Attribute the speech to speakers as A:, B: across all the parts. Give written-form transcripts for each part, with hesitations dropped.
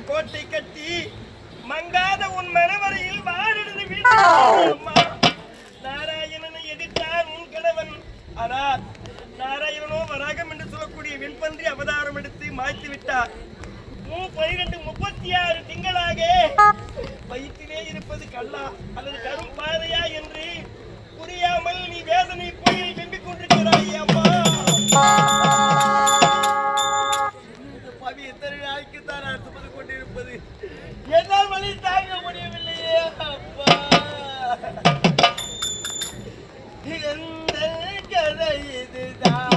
A: கோட்டை கட்டி மங்காத உன் மனவரையில் வாரிடுது. நாராயணனை எதிர்த்தான் உன் கணவன். ஆனால் நாராயணனோ வராகம் என்று சொல்லக்கூடிய வெண்பன்றி அவதாரம் எடுத்து மாய்த்து விட்டார். 36 திங்களாக வயிற்றிலே இருப்பது கல்லா அல்லது கரும் பாதையா என்று புரியாமல் நீ வேதனை போய் வெம்பிக் கொண்டிருக்கிறாய். அம்மா எத்தனை நாளைக்கு தான் நான் சுமந்து கொண்டிருப்பது? என்னால் வழி தாங்க முடியவில்லையே அப்பா. எந்த கதை இதுதான்?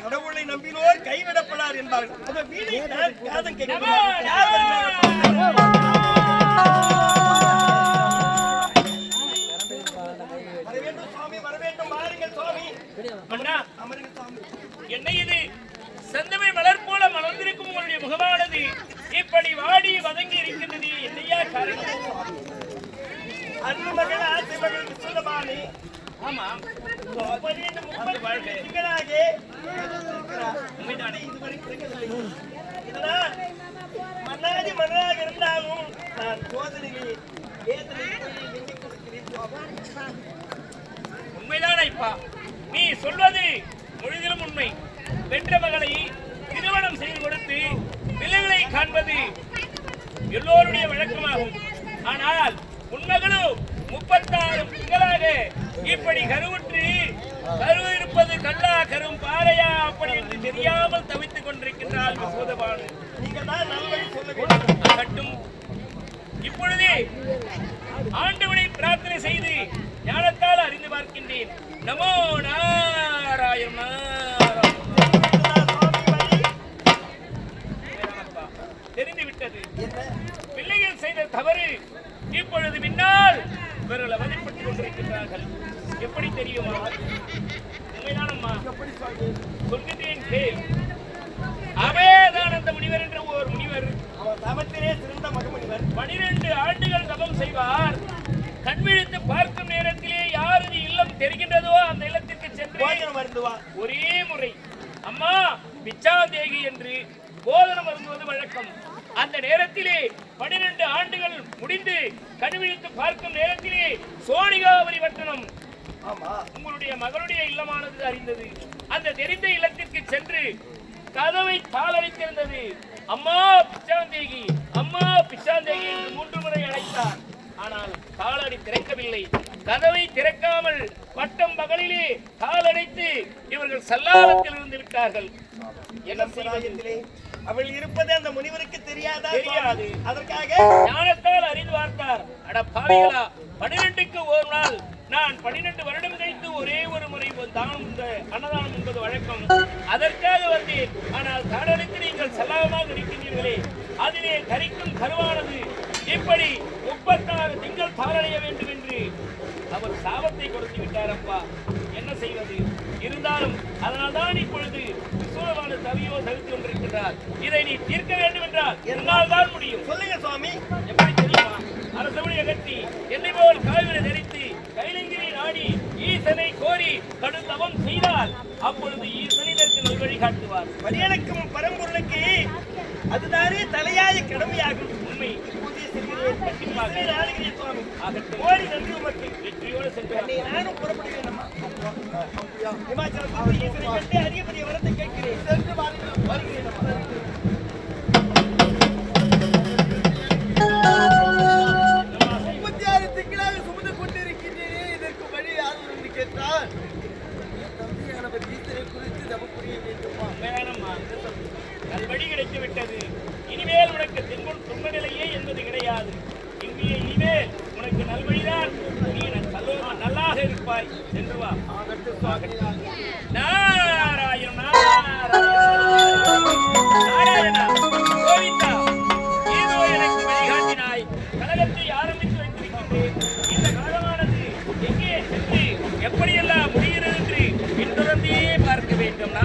A: கடவுளை நம்பினோர் கைவிடப்படார் என்பார்கள்.
B: என்ன இது செந்தமிழ் மலர் போல மலர்ந்திருக்கும் உங்களுடைய முகமானது இப்படி வாடி வதங்கி இருக்கின்றது? என்னையா காரணம்?
A: அன்பு மகள் ஆசை மகளுக்கு சொல்லமானே.
B: ஆமா,
A: மன்னாதி மன்னராக இருந்தாலும் நான் சோதனையை
B: உண்மைதான் ஐப்பா, நீ சொல்வது முழுதிலும் உண்மை. பெற்ற மகளை திருமணம் செய்து கொடுத்து பிள்ளைகளை காண்பது எல்லோருடைய வழக்கமாகும். ஆனால் உண்மகளோ 36 திங்களாக இப்படி கருவுற்று கருவிருப்பது கல்லா கரும் பாறையா அப்படி என்று தெரியாமல் தவித்துக் கொண்டிருக்கின்றால் சோதபானு.
A: நீங்கள் தான் நல்வழி சொல்ல வேண்டும்.
B: கட்டும் இப்பொழுதே ஆண்டவனை பிரார்த்தனை செய்து ஞானத்தால் அறிந்து பார்க்கின்றேன். நமோ நாராயண. தெரிந்துவிட்டது, பிள்ளைகள் செய்த தவறு இப்பொழுது பின்னால் இவர்கள் அவதிப்பட்டுக் கொண்டிருக்கின்றார்கள். எப்படி தெரியுமா? உண்மைதானம்மா, சொல்கின்றேன் கேள். அபேதானந்த முனிவர் என்ற ஒரு முனிவர்.
A: அவர் தவத்திலே சிறந்த மகமுனிவர்.
B: 12 ஆண்டுகள் தவம் செய்வார். கண்விழித்து பார்க்கும் நேரத்திலே யாரது இல்லம் தெரிகின்றதோ அந்த இல்லத்திற்கு சென்று
A: போஜனம் வருந்துவார்.
B: ஒரே முறை அம்மா பிச்சாதேகி என்று போதனம் வருந்துவது வழக்கம். அந்த நேரத்திலே 12 ஆண்டுகள் முடிந்து கண்விழித்து பார்க்கும் நேரத்திலே சோனிகாவரி வட்டணம்
A: ஆமா,
B: உங்களுடைய மகளுடைய இல்லமானது அறிந்தது. அந்த தெரிந்த இல்லத்திற்கு சென்று கதவை தாளடித்திருந்தது. அம்மா பிச்சாந்தேகி, அம்மா பிச்சாந்தேகி என்று 3 முறை அழைத்தார். ஆனால் தாளடி திறக்கவில்லை. கதவை திறக்காமல் பட்டம் பகலிலே தாளடைத்து இவர்கள் சல்லாலத்தில் இருந்து விட்டார்கள். என்ன செய்வதிலே
A: அவள் இருப்பது அந்த முனிவருக்கு தெரியாதா?
B: தெரியாது.
A: அதற்காக
B: ஞானத்தால் அறிந்து பார்த்தார். அட பாவிகளா, 12க்கு ஒரு நாள் நான் 12 வருடம் கழித்து ஒரே ஒரு முறை தானம் அன்னதானம் என்பது வழக்கம். அதற்காக வந்தேன். ஆனால் தாளடித்து நீங்கள் சல்லாபமாக இருக்கின்றீர்களே, அதிலே கரிக்கும் கருவானது இப்படி 36 திங்கள் தாளடைய வேண்டும் என்று அவர் சாபத்தை கொடுத்து விட்டாரப்பா. என்ன செய்வது? இருந்தாலும் அதனால்தான் இப்பொழுது விசுவமான தவியோ தவித்துக் கொண்டிருக்கிறார். இதை நீ தீர்க்க வேண்டும் என்றால் என்னால் தான் முடியும்.
A: சொல்லுங்க சுவாமி.
B: எப்படி தெரியுமா? அரசமணி அகற்றி என்னை போல் காய்களை தரித்து கைலங்கிரி நாடி ஈசனை கோரி கடும் தவம் செய்தால் அப்பொழுது ஈசனை இதற்கு நல்வழி காட்டுவார்.
A: பரியனுக்கும் பரம்பொருளுக்கு அதுதானே தலையாய கடமையாகும்.
B: உண்மை.
A: இப்போதே செல்கிறேன்.
B: கண்டிப்பாக
A: நாடுகிறேன் சுவாமி.
B: ஆகட்டும்.
A: ஓடி நன்றி உமக்கு.
B: வெற்றியோடு சென்று
A: அன்னை நானும் புறப்படுகிறேன் அம்மா. இமாச்சலத்தில் ஈசனை கண்டு அரிய பெரிய வரத்தை கேட்கிறேன். சென்று வருகிறேன் அம்மா.
C: 36 திங்களாக சுமந்து கொண்டிருக்கின்றேனே, இதற்கு வழி யாரும் என்று கேட்டால் என் தம்பியானவர் ஈசனை குறித்து தவம் புரிய வேண்டுமா?
B: வேணம்மா, நல்வழி கிடைத்து விட்டது. இனிமேல் உனக்கு துன்ப நிலையே என்பது கிடையாது. இனிமேல் உனக்கு நல்வழிதான். நீ நல்லாக இருப்பாய். சென்று வா. நாராயண நாராயணா கோவிந்தா, ஏதோ எனக்கு வழிகாட்டினாய். கழகத்தை ஆரம்பித்து வைத்திருக்கின்றேன். இந்த காலமானது எங்கே சென்று எப்படியெல்லாம் முடிகிறது என்று பின்தொடர்ந்தே பார்க்க வேண்டும்.